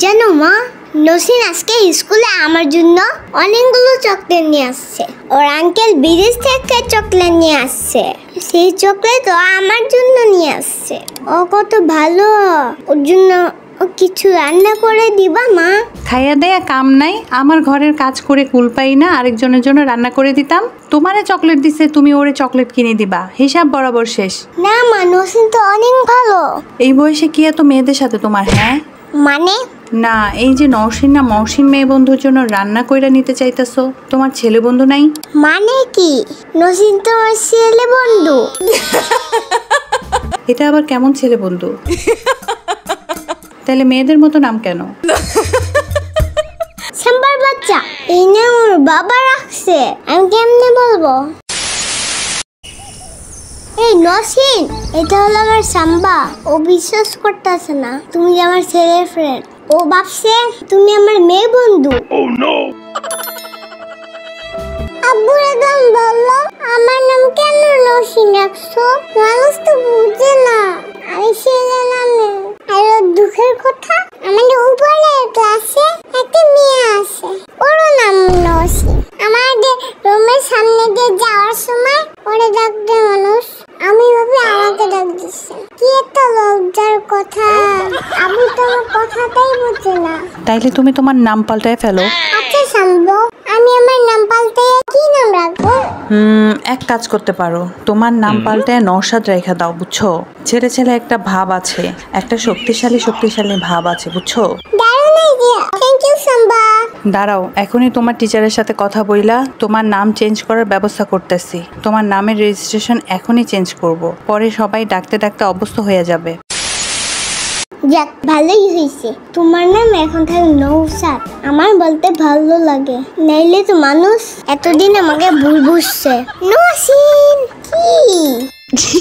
জানো মা, নসিন আজকে স্কুলে আমার জন্য অনেকগুলো চকলেট নিয়ে আসছে। ওর আঙ্কেল বিদেশ থেকে চকলেট নিয়ে আসছে। সেই চকলেট ও আমার জন্য নিয়ে আসছে। ও কত ভালো, ওর জন্য কিছু রান্না করে দিবা মা? খাইয়া দেয়া কাম নাই, আমার ঘরের কাজ করে কুল পাই না আরেকজনের জন্য রান্না করে দিতাম? তোমারে চকলেট দিছে, তুমি ওরে চকলেট কিনে দিবা, হিসাব বরাবর শেষ। না মা, নসিন তো অনেক ভালো। এই বয়সে কি এত মেয়েদের সাথে তোমার? হ্যাঁ মানে না, এই যে নওশিন না মৌসিন মেয়ে বন্ধুর জন্য রান্না কইরা নিতে চাইতেছো, তোমার ছেলে বন্ধু নাই? মানে কি? নসিন তোমার ছেলে বন্ধু? এটা আবার কেমন ছেলে বন্ধু? তাহলে মেয়েদের মতো নাম কেন? সাম্বার বাচ্চা, এই নাম ওর বাবা রাখছে, আমি কেমনে বলবো? এই নসিন, এটা হলো আমার সাম্বা। ও বিশ্বাস করতেছে না তুমি আমার ছেলের ফ্রেন্ড। ও ভাবছে তুমি আমার মেয়ে বন্ধু। আব্বু একদম বললো আমার নাম কেন নসিন রাখছো? মানুষ তো বুঝে না আমি ছেলে নামে। আর দুঃখের কথা, আমাদের উপরের ক্লাসে একটা মেয়ে আছে, ওরও নাম নসিন। আমাদের রুমের সামনে দিয়ে যাওয়ার সময় ওরে ডাকতে মানুষ, আমি ভাবি আমাকে ডাক দিচ্ছে। কি একটা লজ্জার কথা। আমি তো আমার কথাটাই বুঝি না। তাইলে তুমি তোমার নাম পাল্টায় ফেলো। আচ্ছা শাম্বু, আমি আমার নাম পাল্টাইয়া কি নাম রাখবো? এক কাজ করতে পারো, তোমার নাম পাল্টায় নওশাদ রেখা দাও, বুঝছো? ছেলে ছেলে একটা ভাব আছে, একটা শক্তিশালী ভাব আছে, বুঝছো? দারুণ আইডিয়া, থ্যাংক ইউ শাম্বা। দাঁড়াও, এখনই তোমার টিচারের সাথে কথা বইলা তোমার নাম চেঞ্জ করার ব্যবস্থা করতেছি। তোমার নামের রেজিস্ট্রেশন এখনই চেঞ্জ করব, পরে সবাই ডাকতে ডাকতে অভ্যস্ত হয়ে যাবে। যাক, ভালোই হয়েছে। তোমার নাম এখন থাকে নওশাদ। আমার বলতে ভালো লাগে, নাইলে তো মানুষ এতদিন আমাকে ভুল বুঝছে। নসিন কি?